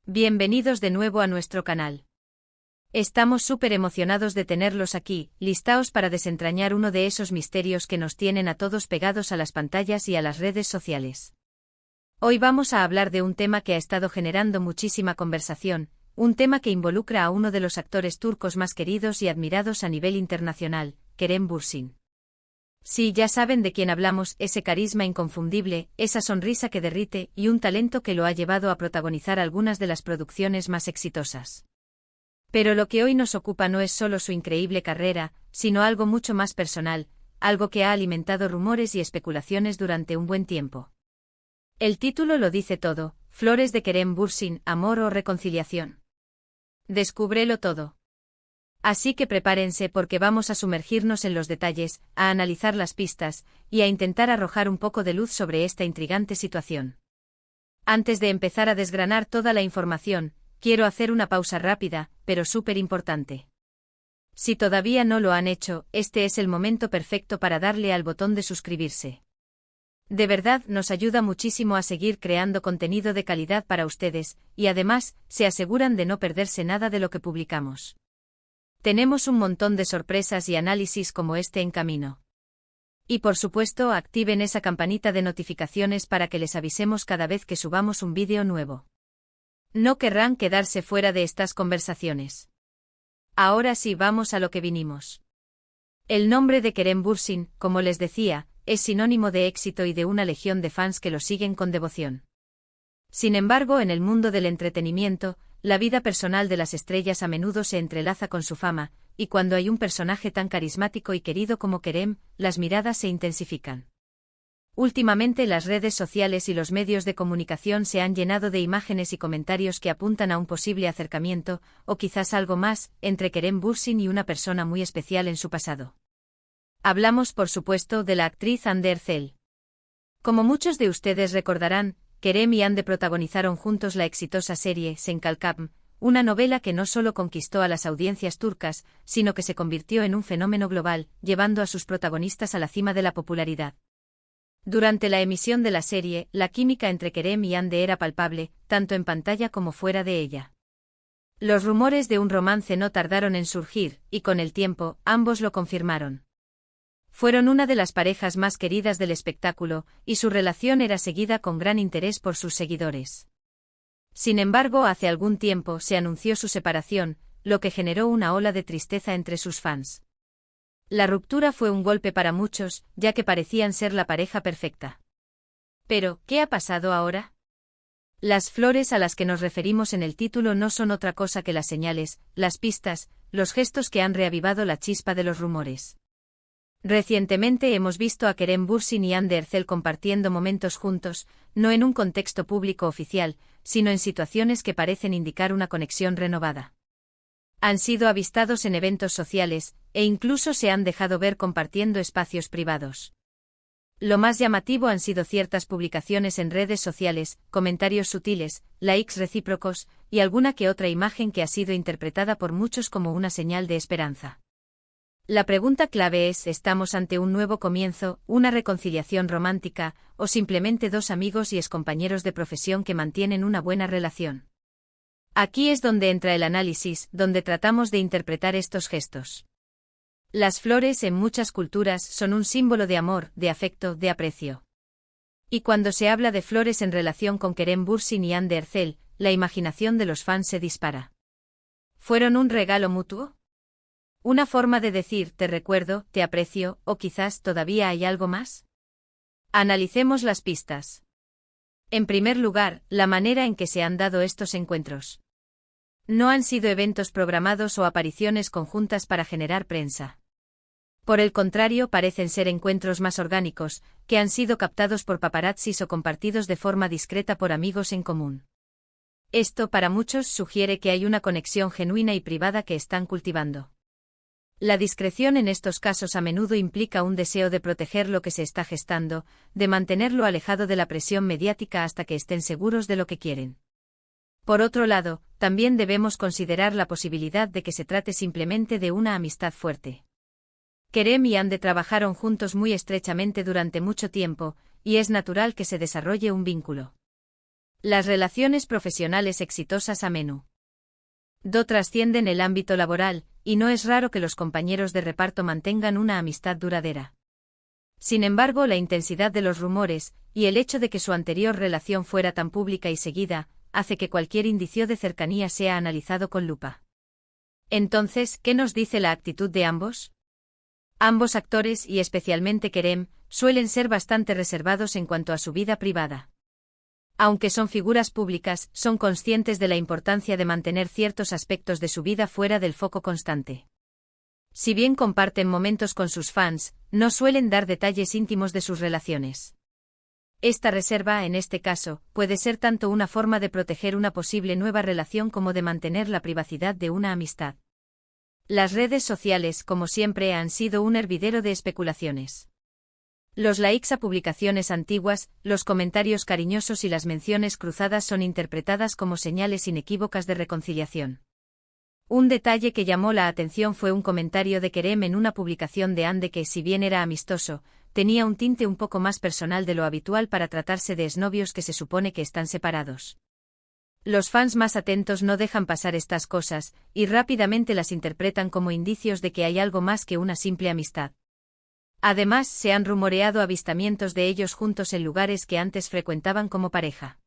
Bienvenidos de nuevo a nuestro canal. Estamos súper emocionados de tenerlos aquí, listaos para desentrañar uno de esos misterios que nos tienen a todos pegados a las pantallas y a las redes sociales. Hoy vamos a hablar de un tema que ha estado generando muchísima conversación, un tema que involucra a uno de los actores turcos más queridos y admirados a nivel internacional, Kerem Bürsin. Sí, ya saben de quién hablamos, ese carisma inconfundible, esa sonrisa que derrite y un talento que lo ha llevado a protagonizar algunas de las producciones más exitosas. Pero lo que hoy nos ocupa no es solo su increíble carrera, sino algo mucho más personal, algo que ha alimentado rumores y especulaciones durante un buen tiempo. El título lo dice todo, Flores de Kerem Bürsin, amor o reconciliación. Descúbrelo todo. Así que prepárense porque vamos a sumergirnos en los detalles, a analizar las pistas, y a intentar arrojar un poco de luz sobre esta intrigante situación. Antes de empezar a desgranar toda la información, quiero hacer una pausa rápida, pero súper importante. Si todavía no lo han hecho, este es el momento perfecto para darle al botón de suscribirse. De verdad nos ayuda muchísimo a seguir creando contenido de calidad para ustedes, y además, se aseguran de no perderse nada de lo que publicamos. Tenemos un montón de sorpresas y análisis como este en camino. Y por supuesto, activen esa campanita de notificaciones para que les avisemos cada vez que subamos un vídeo nuevo. No querrán quedarse fuera de estas conversaciones. Ahora sí, vamos a lo que vinimos. El nombre de Kerem Bürsin, como les decía, es sinónimo de éxito y de una legión de fans que lo siguen con devoción. Sin embargo, en el mundo del entretenimiento, la vida personal de las estrellas a menudo se entrelaza con su fama, y cuando hay un personaje tan carismático y querido como Kerem, las miradas se intensifican. Últimamente las redes sociales y los medios de comunicación se han llenado de imágenes y comentarios que apuntan a un posible acercamiento, o quizás algo más, entre Kerem Bürsin y una persona muy especial en su pasado. Hablamos, por supuesto, de la actriz Hande Erçel. Como muchos de ustedes recordarán, Kerem y Hande protagonizaron juntos la exitosa serie Sen Kalkam, una novela que no solo conquistó a las audiencias turcas, sino que se convirtió en un fenómeno global, llevando a sus protagonistas a la cima de la popularidad. Durante la emisión de la serie, la química entre Kerem y Hande era palpable, tanto en pantalla como fuera de ella. Los rumores de un romance no tardaron en surgir, y con el tiempo, ambos lo confirmaron. Fueron una de las parejas más queridas del espectáculo, y su relación era seguida con gran interés por sus seguidores. Sin embargo, hace algún tiempo se anunció su separación, lo que generó una ola de tristeza entre sus fans. La ruptura fue un golpe para muchos, ya que parecían ser la pareja perfecta. Pero, ¿qué ha pasado ahora? Las flores a las que nos referimos en el título no son otra cosa que las señales, las pistas, los gestos que han reavivado la chispa de los rumores. Recientemente hemos visto a Kerem Bürsin y Hande Erçel compartiendo momentos juntos, no en un contexto público oficial, sino en situaciones que parecen indicar una conexión renovada. Han sido avistados en eventos sociales, e incluso se han dejado ver compartiendo espacios privados. Lo más llamativo han sido ciertas publicaciones en redes sociales, comentarios sutiles, likes recíprocos, y alguna que otra imagen que ha sido interpretada por muchos como una señal de esperanza. La pregunta clave es, ¿estamos ante un nuevo comienzo, una reconciliación romántica, o simplemente dos amigos y excompañeros de profesión que mantienen una buena relación? Aquí es donde entra el análisis, donde tratamos de interpretar estos gestos. Las flores en muchas culturas son un símbolo de amor, de afecto, de aprecio. Y cuando se habla de flores en relación con Kerem Bürsin y Hande Erçel, la imaginación de los fans se dispara. ¿Fueron un regalo mutuo? ¿Una forma de decir te recuerdo, te aprecio, o quizás todavía hay algo más? Analicemos las pistas. En primer lugar, la manera en que se han dado estos encuentros. No han sido eventos programados o apariciones conjuntas para generar prensa. Por el contrario, parecen ser encuentros más orgánicos, que han sido captados por paparazzis o compartidos de forma discreta por amigos en común. Esto, para muchos, sugiere que hay una conexión genuina y privada que están cultivando. La discreción en estos casos a menudo implica un deseo de proteger lo que se está gestando, de mantenerlo alejado de la presión mediática hasta que estén seguros de lo que quieren. Por otro lado, también debemos considerar la posibilidad de que se trate simplemente de una amistad fuerte. Kerem y Hande trabajaron juntos muy estrechamente durante mucho tiempo, y es natural que se desarrolle un vínculo. Las relaciones profesionales exitosas a menudo trascienden el ámbito laboral, y no es raro que los compañeros de reparto mantengan una amistad duradera. Sin embargo, la intensidad de los rumores, y el hecho de que su anterior relación fuera tan pública y seguida, hace que cualquier indicio de cercanía sea analizado con lupa. Entonces, ¿qué nos dice la actitud de ambos? Ambos actores, y especialmente Kerem, suelen ser bastante reservados en cuanto a su vida privada. Aunque son figuras públicas, son conscientes de la importancia de mantener ciertos aspectos de su vida fuera del foco constante. Si bien comparten momentos con sus fans, no suelen dar detalles íntimos de sus relaciones. Esta reserva, en este caso, puede ser tanto una forma de proteger una posible nueva relación como de mantener la privacidad de una amistad. Las redes sociales, como siempre, han sido un hervidero de especulaciones. Los likes a publicaciones antiguas, los comentarios cariñosos y las menciones cruzadas son interpretadas como señales inequívocas de reconciliación. Un detalle que llamó la atención fue un comentario de Kerem en una publicación de Ande que, si bien era amistoso, tenía un tinte un poco más personal de lo habitual para tratarse de exnovios que se supone que están separados. Los fans más atentos no dejan pasar estas cosas, y rápidamente las interpretan como indicios de que hay algo más que una simple amistad. Además, se han rumoreado avistamientos de ellos juntos en lugares que antes frecuentaban como pareja.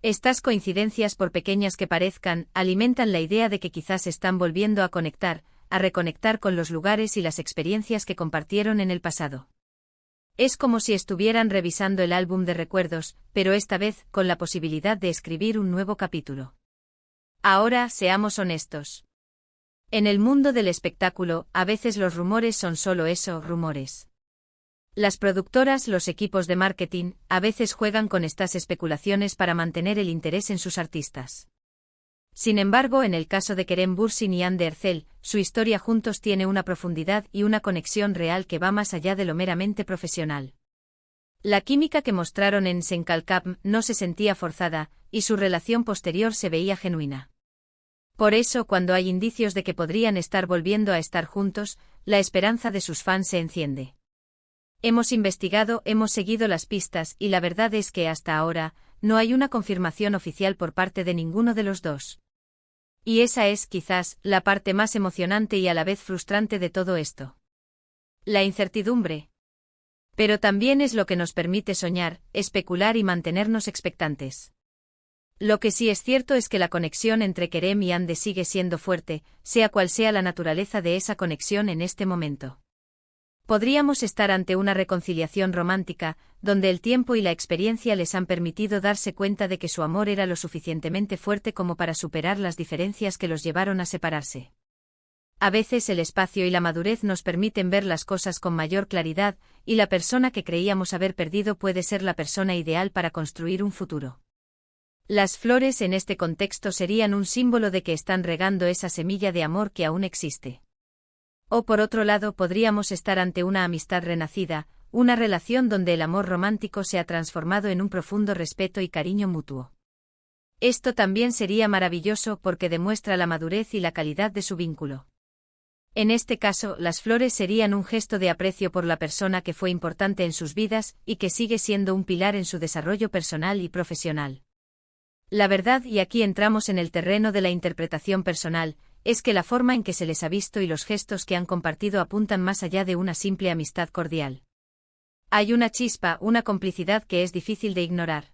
Estas coincidencias, por pequeñas que parezcan, alimentan la idea de que quizás están volviendo a reconectar con los lugares y las experiencias que compartieron en el pasado. Es como si estuvieran revisando el álbum de recuerdos, pero esta vez con la posibilidad de escribir un nuevo capítulo. Ahora, seamos honestos. En el mundo del espectáculo, a veces los rumores son solo eso, rumores. Las productoras, los equipos de marketing, a veces juegan con estas especulaciones para mantener el interés en sus artistas. Sin embargo, en el caso de Kerem Bürsin y Hande Erçel, su historia juntos tiene una profundidad y una conexión real que va más allá de lo meramente profesional. La química que mostraron en Sen Kalkam no se sentía forzada, y su relación posterior se veía genuina. Por eso, cuando hay indicios de que podrían estar volviendo a estar juntos, la esperanza de sus fans se enciende. Hemos investigado, hemos seguido las pistas y la verdad es que hasta ahora, no hay una confirmación oficial por parte de ninguno de los dos. Y esa es, quizás, la parte más emocionante y a la vez frustrante de todo esto. La incertidumbre. Pero también es lo que nos permite soñar, especular y mantenernos expectantes. Lo que sí es cierto es que la conexión entre Kerem y Hande sigue siendo fuerte, sea cual sea la naturaleza de esa conexión en este momento. Podríamos estar ante una reconciliación romántica, donde el tiempo y la experiencia les han permitido darse cuenta de que su amor era lo suficientemente fuerte como para superar las diferencias que los llevaron a separarse. A veces el espacio y la madurez nos permiten ver las cosas con mayor claridad, y la persona que creíamos haber perdido puede ser la persona ideal para construir un futuro. Las flores en este contexto serían un símbolo de que están regando esa semilla de amor que aún existe. O por otro lado, podríamos estar ante una amistad renacida, una relación donde el amor romántico se ha transformado en un profundo respeto y cariño mutuo. Esto también sería maravilloso porque demuestra la madurez y la calidad de su vínculo. En este caso, las flores serían un gesto de aprecio por la persona que fue importante en sus vidas y que sigue siendo un pilar en su desarrollo personal y profesional. La verdad, y aquí entramos en el terreno de la interpretación personal, es que la forma en que se les ha visto y los gestos que han compartido apuntan más allá de una simple amistad cordial. Hay una chispa, una complicidad que es difícil de ignorar.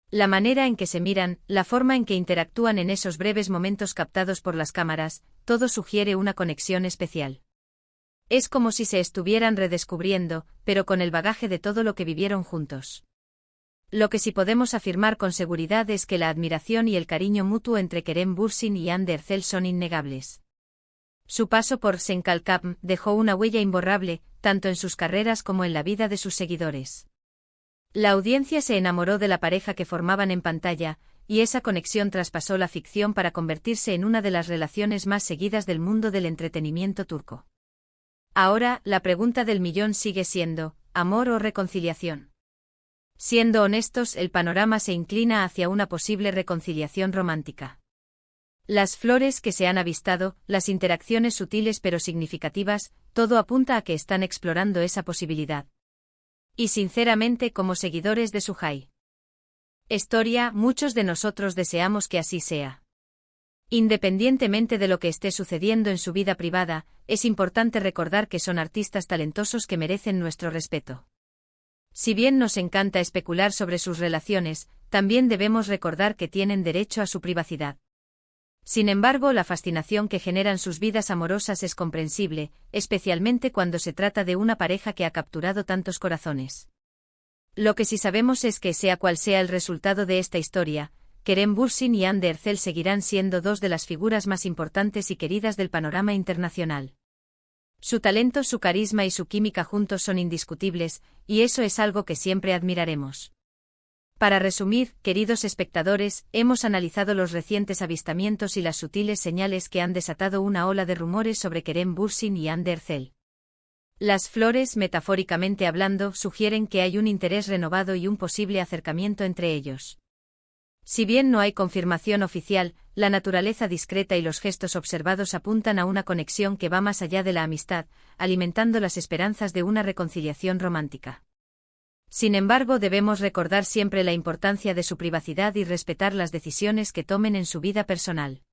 La manera en que se miran, la forma en que interactúan en esos breves momentos captados por las cámaras, todo sugiere una conexión especial. Es como si se estuvieran redescubriendo, pero con el bagaje de todo lo que vivieron juntos. Lo que sí podemos afirmar con seguridad es que la admiración y el cariño mutuo entre Kerem Bürsin y Hande Erçel son innegables. Su paso por Sen Kalkam dejó una huella imborrable, tanto en sus carreras como en la vida de sus seguidores. La audiencia se enamoró de la pareja que formaban en pantalla, y esa conexión traspasó la ficción para convertirse en una de las relaciones más seguidas del mundo del entretenimiento turco. Ahora, la pregunta del millón sigue siendo, ¿amor o reconciliación? Siendo honestos, el panorama se inclina hacia una posible reconciliación romántica. Las flores que se han avistado, las interacciones sutiles pero significativas, todo apunta a que están explorando esa posibilidad. Y sinceramente, como seguidores de Suhai, Historia, muchos de nosotros deseamos que así sea. Independientemente de lo que esté sucediendo en su vida privada, es importante recordar que son artistas talentosos que merecen nuestro respeto. Si bien nos encanta especular sobre sus relaciones, también debemos recordar que tienen derecho a su privacidad. Sin embargo, la fascinación que generan sus vidas amorosas es comprensible, especialmente cuando se trata de una pareja que ha capturado tantos corazones. Lo que sí sabemos es que, sea cual sea el resultado de esta historia, Kerem Bürsin y Hande Erçel seguirán siendo dos de las figuras más importantes y queridas del panorama internacional. Su talento, su carisma y su química juntos son indiscutibles, y eso es algo que siempre admiraremos. Para resumir, queridos espectadores, hemos analizado los recientes avistamientos y las sutiles señales que han desatado una ola de rumores sobre Kerem Bürsin y Hande Erçel. Las flores, metafóricamente hablando, sugieren que hay un interés renovado y un posible acercamiento entre ellos. Si bien no hay confirmación oficial, la naturaleza discreta y los gestos observados apuntan a una conexión que va más allá de la amistad, alimentando las esperanzas de una reconciliación romántica. Sin embargo, debemos recordar siempre la importancia de su privacidad y respetar las decisiones que tomen en su vida personal.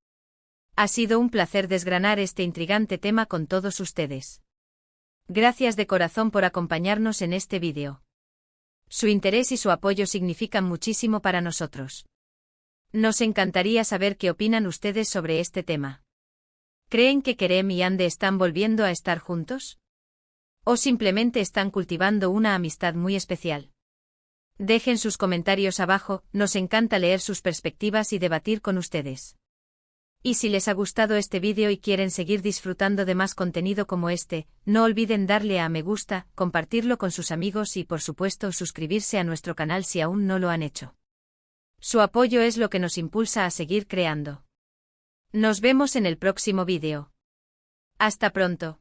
Ha sido un placer desgranar este intrigante tema con todos ustedes. Gracias de corazón por acompañarnos en este vídeo. Su interés y su apoyo significan muchísimo para nosotros. Nos encantaría saber qué opinan ustedes sobre este tema. ¿Creen que Kerem y Hande están volviendo a estar juntos? ¿O simplemente están cultivando una amistad muy especial? Dejen sus comentarios abajo, nos encanta leer sus perspectivas y debatir con ustedes. Y si les ha gustado este vídeo y quieren seguir disfrutando de más contenido como este, no olviden darle a me gusta, compartirlo con sus amigos y por supuesto suscribirse a nuestro canal si aún no lo han hecho. Su apoyo es lo que nos impulsa a seguir creando. Nos vemos en el próximo vídeo. Hasta pronto.